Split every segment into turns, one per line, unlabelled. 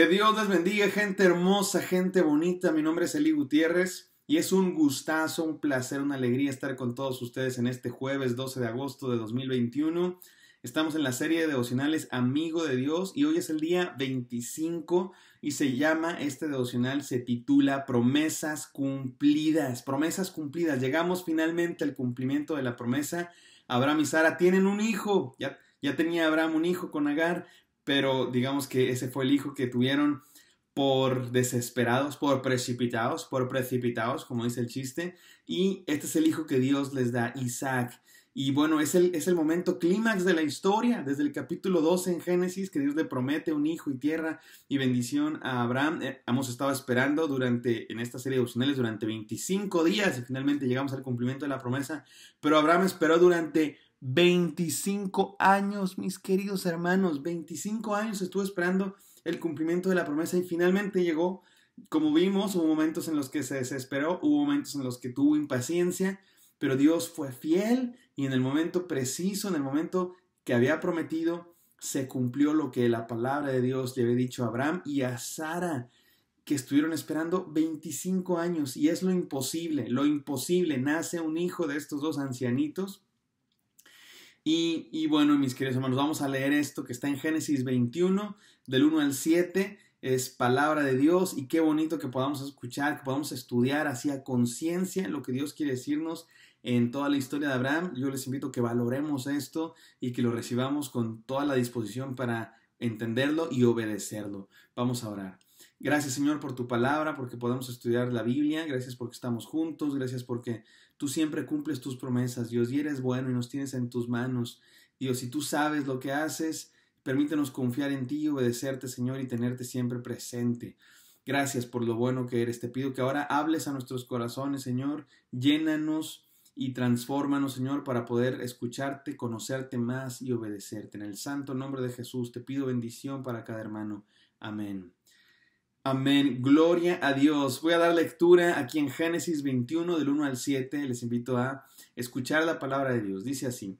Que Dios les bendiga, gente hermosa, gente bonita. Mi nombre es Eli Gutiérrez y es un gustazo, un placer, una alegría estar con todos ustedes en este jueves 12 de agosto de 2021. Estamos en la serie de devocionales Amigo de Dios y hoy es el día 25 y este devocional se titula Promesas Cumplidas. Promesas cumplidas. Llegamos finalmente al cumplimiento de la promesa. Abraham y Sara tienen un hijo. Ya tenía Abraham un hijo con Agar, pero digamos que ese fue el hijo que tuvieron por desesperados, por precipitados, como dice el chiste. Y este es el hijo que Dios les da, Isaac. Y bueno, es el momento clímax de la historia, desde el capítulo 12 en Génesis, que Dios le promete un hijo y tierra y bendición a Abraham. Hemos estado esperando en esta serie de devocionales durante 25 días y finalmente llegamos al cumplimiento de la promesa. Pero Abraham esperó durante 25 años, mis queridos hermanos, 25 años estuvo esperando el cumplimiento de la promesa y finalmente llegó. Como vimos, hubo momentos en los que se desesperó, hubo momentos en los que tuvo impaciencia, pero Dios fue fiel y en el momento preciso, en el momento que había prometido, se cumplió lo que la palabra de Dios le había dicho a Abraham y a Sara, que estuvieron esperando 25 años. Y es lo imposible, nace un hijo de estos dos ancianitos. Y bueno, mis queridos hermanos, vamos a leer esto que está en Génesis 21, del 1 al 7, es palabra de Dios y qué bonito que podamos escuchar, que podamos estudiar así a conciencia lo que Dios quiere decirnos en toda la historia de Abraham. Yo les invito a que valoremos esto y que lo recibamos con toda la disposición para entenderlo y obedecerlo. Vamos a orar. Gracias, Señor, por tu palabra, porque podemos estudiar la Biblia. Gracias porque estamos juntos. Gracias porque tú siempre cumples tus promesas, Dios, y eres bueno y nos tienes en tus manos. Dios, si tú sabes lo que haces, permítenos confiar en ti, obedecerte, Señor, y tenerte siempre presente. Gracias por lo bueno que eres. Te pido que ahora hables a nuestros corazones, Señor. Llénanos y transfórmanos, Señor, para poder escucharte, conocerte más y obedecerte. En el santo nombre de Jesús te pido bendición para cada hermano. Amén. Amén, gloria a Dios. Voy a dar lectura aquí en Génesis 21 del 1 al 7. Les invito a escuchar la palabra de Dios. Dice así: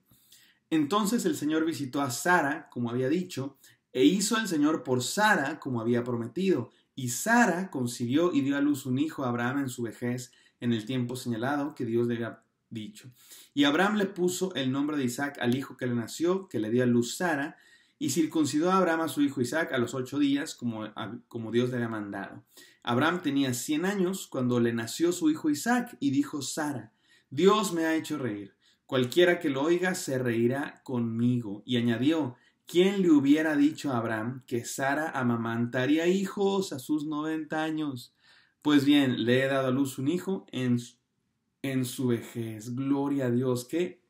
Entonces el Señor visitó a Sara, como había dicho, e hizo el Señor por Sara como había prometido. Y Sara concibió y dio a luz un hijo a Abraham en su vejez, en el tiempo señalado que Dios le había dicho. Y Abraham le puso el nombre de Isaac al hijo que le nació, que le dio a luz Sara. Y circuncidó a Abraham a su hijo Isaac a los 8 días, como Dios le había mandado. Abraham tenía 100 años cuando le nació su hijo Isaac, y dijo Sara: Dios me ha hecho reír. Cualquiera que lo oiga se reirá conmigo. Y añadió: ¿Quién le hubiera dicho a Abraham que Sara amamantaría hijos a sus 90 años? Pues bien, le he dado a luz un hijo en su vejez. Gloria a Dios. Qué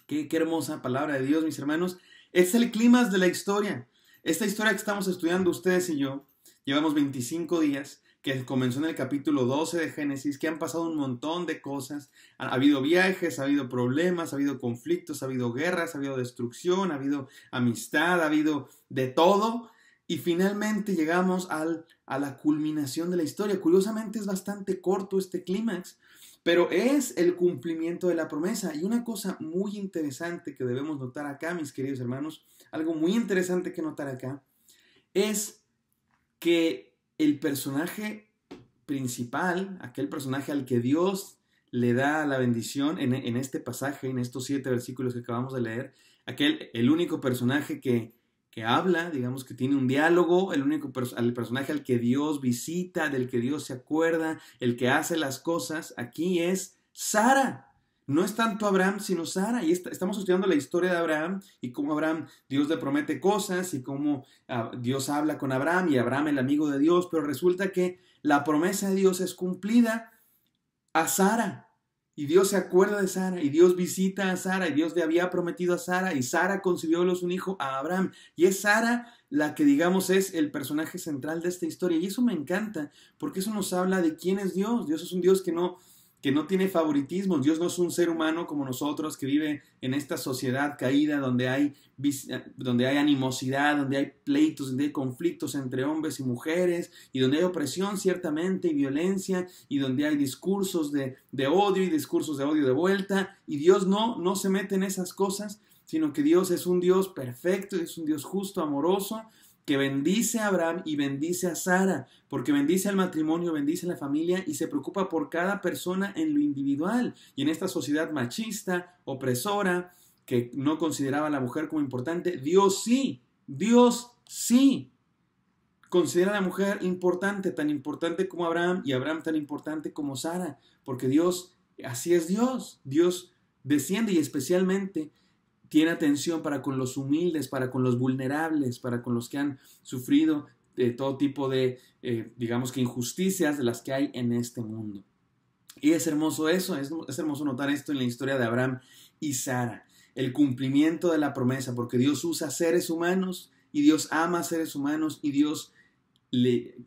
hermosa palabra de Dios, mis hermanos. Es el clímax de la historia. Esta historia que estamos estudiando ustedes y yo, llevamos 25 días, que comenzó en el capítulo 12 de Génesis, que han pasado un montón de cosas. Ha habido viajes, ha habido problemas, ha habido conflictos, ha habido guerras, ha habido destrucción, ha habido amistad, ha habido de todo. Y finalmente llegamos a la culminación de la historia. Curiosamente es bastante corto este clímax, pero es el cumplimiento de la promesa. Y una cosa muy interesante que debemos notar acá, mis queridos hermanos, algo muy interesante que notar acá, es que el personaje principal, aquel personaje al que Dios le da la bendición en este pasaje, en estos 7 versículos que acabamos de leer, el único personaje que habla, digamos que tiene un diálogo, el personaje al que Dios visita, del que Dios se acuerda, el que hace las cosas, aquí es Sara. No es tanto Abraham, sino Sara. Y estamos estudiando la historia de Abraham y cómo Abraham, Dios le promete cosas y cómo Dios habla con Abraham y Abraham el amigo de Dios, pero resulta que la promesa de Dios es cumplida a Sara. Y Dios se acuerda de Sara, y Dios visita a Sara, y Dios le había prometido a Sara, y Sara concibió un hijo a Abraham. Y es Sara la que, digamos, es el personaje central de esta historia. Y eso me encanta, porque eso nos habla de quién es Dios. Dios es un Dios que no tiene favoritismos. Dios no es un ser humano como nosotros que vive en esta sociedad caída donde hay animosidad, donde hay pleitos, donde hay conflictos entre hombres y mujeres y donde hay opresión ciertamente y violencia y donde hay discursos de odio y discursos de odio de vuelta. Y Dios no se mete en esas cosas, sino que Dios es un Dios perfecto, es un Dios justo, amoroso, que bendice a Abraham y bendice a Sara, porque bendice al matrimonio, bendice a la familia y se preocupa por cada persona en lo individual. Y en esta sociedad machista, opresora, que no consideraba a la mujer como importante, Dios sí considera a la mujer importante, tan importante como Abraham, y Abraham tan importante como Sara, porque Dios, así es Dios. Dios desciende y especialmente tiene atención para con los humildes, para con los vulnerables, para con los que han sufrido de todo tipo de, digamos que injusticias de las que hay en este mundo. Y es hermoso eso, es hermoso notar esto en la historia de Abraham y Sara. El cumplimiento de la promesa, porque Dios usa seres humanos y Dios ama a seres humanos y Dios le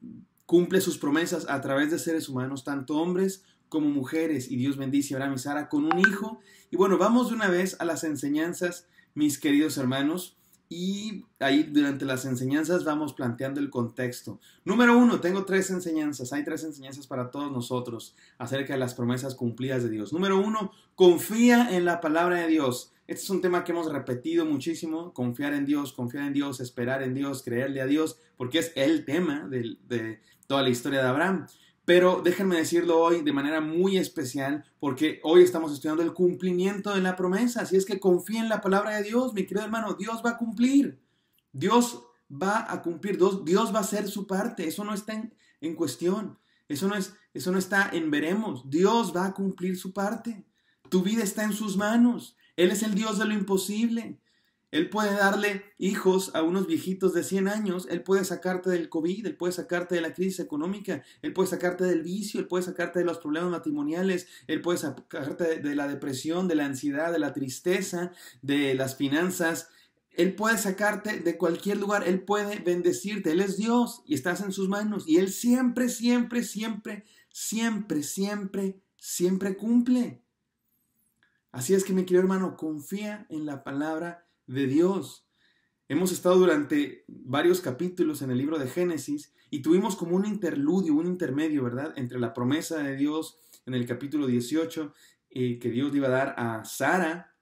cumple sus promesas a través de seres humanos, tanto hombres como mujeres, y Dios bendice a Abraham y Sara con un hijo. Y bueno, vamos de una vez a las enseñanzas, mis queridos hermanos, y ahí durante las enseñanzas vamos planteando el contexto. Número 1, tengo 3 enseñanzas, hay 3 enseñanzas para todos nosotros acerca de las promesas cumplidas de Dios. Número 1, confía en la palabra de Dios. Este es un tema que hemos repetido muchísimo, confiar en Dios, esperar en Dios, creerle a Dios, porque es el tema de toda la historia de Abraham. Pero déjenme decirlo hoy de manera muy especial, porque hoy estamos estudiando el cumplimiento de la promesa. Así es que confía en la palabra de Dios, mi querido hermano. Dios va a cumplir. Dios va a cumplir. Dios va a hacer su parte. Eso no está en cuestión. Eso no está en veremos. Dios va a cumplir su parte. Tu vida está en sus manos. Él es el Dios de lo imposible. Él puede darle hijos a unos viejitos de 100 años, Él puede sacarte del COVID, Él puede sacarte de la crisis económica, Él puede sacarte del vicio, Él puede sacarte de los problemas matrimoniales, Él puede sacarte de la depresión, de la ansiedad, de la tristeza, de las finanzas. Él puede sacarte de cualquier lugar, Él puede bendecirte, Él es Dios y estás en sus manos y Él siempre cumple. Así es que mi querido hermano, confía en la palabra de Dios. Hemos estado durante varios capítulos en el libro de Génesis y tuvimos como un interludio, un intermedio, ¿verdad? Entre la promesa de Dios en el capítulo 18, que Dios le iba a dar a Sara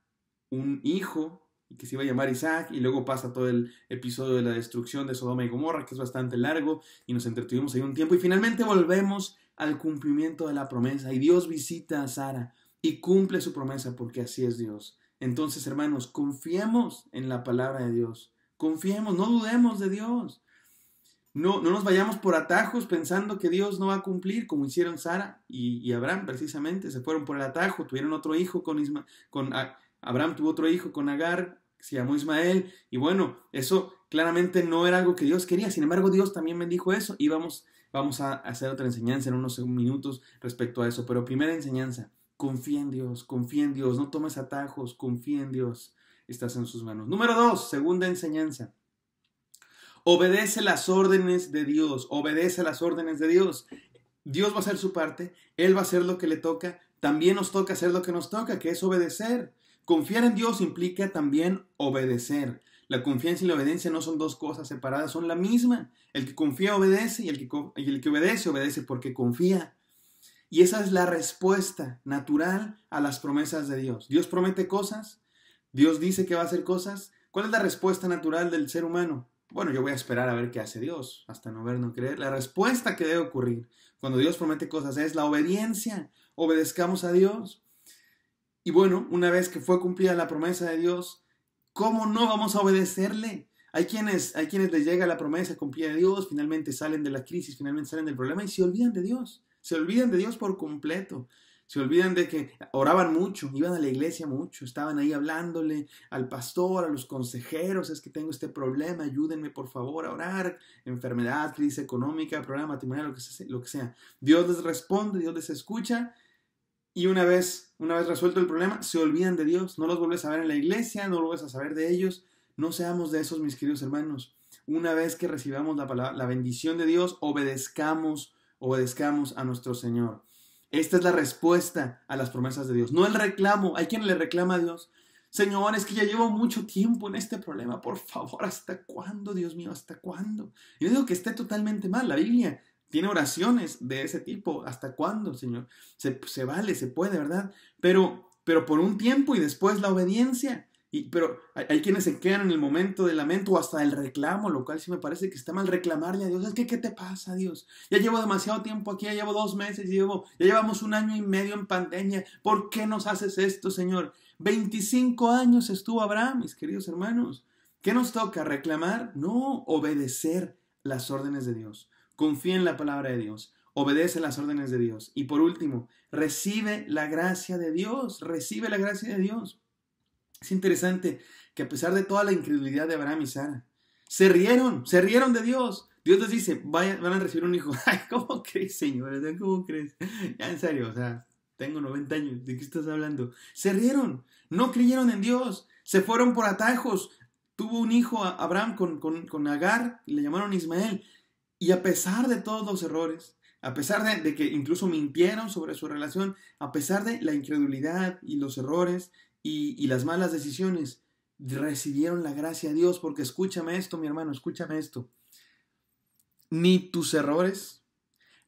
un hijo y que se iba a llamar Isaac, y luego pasa todo el episodio de la destrucción de Sodoma y Gomorra, que es bastante largo, y nos entretuvimos ahí un tiempo, y finalmente volvemos al cumplimiento de la promesa, y Dios visita a Sara y cumple su promesa, porque así es Dios. Entonces, hermanos, confiemos en la palabra de Dios. Confiemos, no dudemos de Dios. No nos vayamos por atajos pensando que Dios no va a cumplir, como hicieron Sara y Abraham precisamente. Se fueron por el atajo, tuvieron otro hijo Abraham tuvo otro hijo con Agar, que se llamó Ismael. Y bueno, eso claramente no era algo que Dios quería. Sin embargo, Dios también bendijo eso. Y vamos a hacer otra enseñanza en unos minutos respecto a eso. Pero primera enseñanza. Confía en Dios, no tomes atajos, confía en Dios, estás en sus manos. Número 2, segunda enseñanza. Obedece las órdenes de Dios, Dios va a hacer su parte, Él va a hacer lo que le toca, también nos toca hacer lo que nos toca, que es obedecer. Confiar en Dios implica también obedecer. La confianza y la obediencia no son dos cosas separadas, son la misma. El que confía obedece y el que obedece porque confía. Y esa es la respuesta natural a las promesas de Dios. Dios promete cosas, Dios dice que va a hacer cosas. ¿Cuál es la respuesta natural del ser humano? Bueno, yo voy a esperar a ver qué hace Dios, hasta no ver, no creer. La respuesta que debe ocurrir cuando Dios promete cosas es la obediencia. Obedezcamos a Dios. Y bueno, una vez que fue cumplida la promesa de Dios, ¿cómo no vamos a obedecerle? Hay quienes les llega la promesa cumplida de Dios, finalmente salen de la crisis, finalmente salen del problema y se olvidan de Dios. Se olvidan de Dios por completo. Se olvidan de que oraban mucho, iban a la iglesia mucho, estaban ahí hablándole al pastor, a los consejeros, es que tengo este problema, ayúdenme por favor a orar, enfermedad, crisis económica, problema matrimonial, lo que sea. Dios les responde, Dios les escucha y una vez resuelto el problema, se olvidan de Dios, no los vuelves a ver en la iglesia, no lo vuelves a saber de ellos. No seamos de esos, mis queridos hermanos. Una vez que recibamos la bendición de Dios, obedezcamos a nuestro Señor. Esta es la respuesta a las promesas de Dios, no el reclamo. Hay quien le reclama a Dios: Señor, es que ya llevo mucho tiempo en este problema, por favor, ¿hasta cuándo, Dios mío? ¿Hasta cuándo? Yo digo que esté totalmente mal. La Biblia tiene oraciones de ese tipo. ¿Hasta cuándo, Señor? Se vale, se puede, ¿verdad? Pero por un tiempo y después la obediencia. Pero hay quienes se quedan en el momento del lamento o hasta del reclamo, lo cual sí me parece que está mal reclamarle a Dios. Es que, ¿qué te pasa, Dios? Ya llevo demasiado tiempo aquí, ya llevo 2 meses, ya llevamos 1 año y medio en pandemia. ¿Por qué nos haces esto, Señor? 25 años estuvo Abraham, mis queridos hermanos. ¿Qué nos toca? ¿Reclamar? No, obedecer las órdenes de Dios. Confía en la palabra de Dios. Obedece las órdenes de Dios. Y por último, recibe la gracia de Dios. Recibe la gracia de Dios. Es interesante que a pesar de toda la incredulidad de Abraham y Sara, se rieron de Dios. Dios les dice, van a recibir un hijo. Ay, ¿cómo crees, Señor? ¿Cómo crees? Ya, en serio, o sea, tengo 90 años, ¿de qué estás hablando? Se rieron, no creyeron en Dios, se fueron por atajos. Tuvo un hijo Abraham con Agar, y le llamaron Ismael. Y a pesar de todos los errores, a pesar de que incluso mintieron sobre su relación, a pesar de la incredulidad y los errores y las malas decisiones, recibieron la gracia de Dios, porque escúchame esto, mi hermano, escúchame esto. Ni tus errores,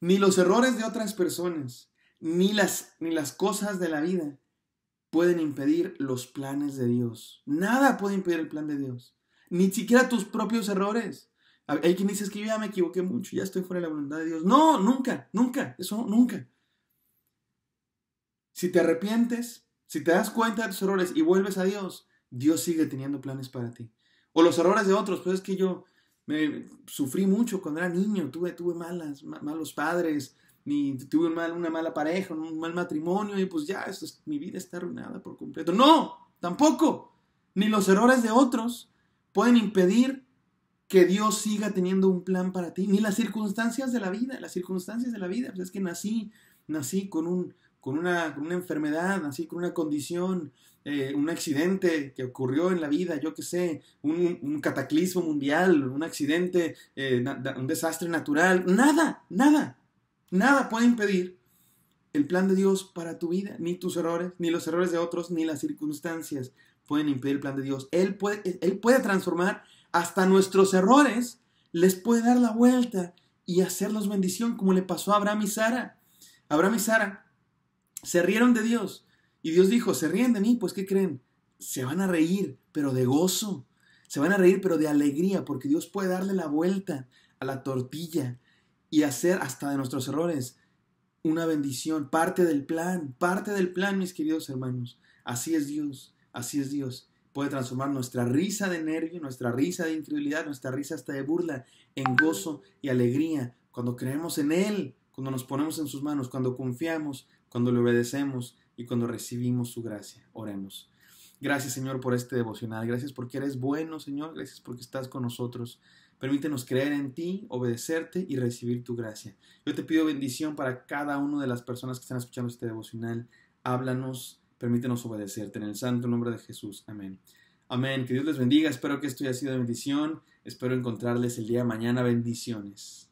ni los errores de otras personas, ni las cosas de la vida pueden impedir los planes de Dios. Nada puede impedir el plan de Dios. Ni siquiera tus propios errores. Hay quien dice que yo ya me equivoqué mucho, ya estoy fuera de la voluntad de Dios. No, nunca, eso nunca. Si te arrepientes, si te das cuenta de tus errores y vuelves a Dios, Dios sigue teniendo planes para ti. O los errores de otros, pues es que yo sufrí mucho cuando era niño, tuve malos padres, tuve una mala pareja, un mal matrimonio y pues ya, mi vida está arruinada por completo. No, tampoco. Ni los errores de otros pueden impedir que Dios siga teniendo un plan para ti, ni las circunstancias de la vida, pues es que nací con una enfermedad, nací con una condición, un accidente que ocurrió en la vida, yo qué sé, un cataclismo mundial, un accidente, un desastre natural, nada puede impedir el plan de Dios para tu vida, ni tus errores, ni los errores de otros, ni las circunstancias pueden impedir el plan de Dios. Él puede transformar hasta nuestros errores, les puede dar la vuelta y hacerlos bendición, como le pasó a Abraham y Sara. Abraham y Sara se rieron de Dios y Dios dijo, se ríen de mí, pues ¿qué creen? Se van a reír, pero de gozo, se van a reír, pero de alegría, porque Dios puede darle la vuelta a la tortilla y hacer hasta de nuestros errores una bendición, parte del plan, mis queridos hermanos. Así es Dios, así es Dios. Puede transformar nuestra risa de nervio, nuestra risa de incredulidad, nuestra risa hasta de burla en gozo y alegría cuando creemos en Él, cuando nos ponemos en sus manos, cuando confiamos, cuando le obedecemos y cuando recibimos su gracia. Oremos. Gracias, Señor, por este devocional. Gracias porque eres bueno, Señor. Gracias porque estás con nosotros. Permítenos creer en ti, obedecerte y recibir tu gracia. Yo te pido bendición para cada una de las personas que están escuchando este devocional. Háblanos, permítenos obedecerte. En el santo nombre de Jesús. Amén. Amén. Que Dios les bendiga. Espero que esto haya sido de bendición. Espero encontrarles el día de mañana. Bendiciones.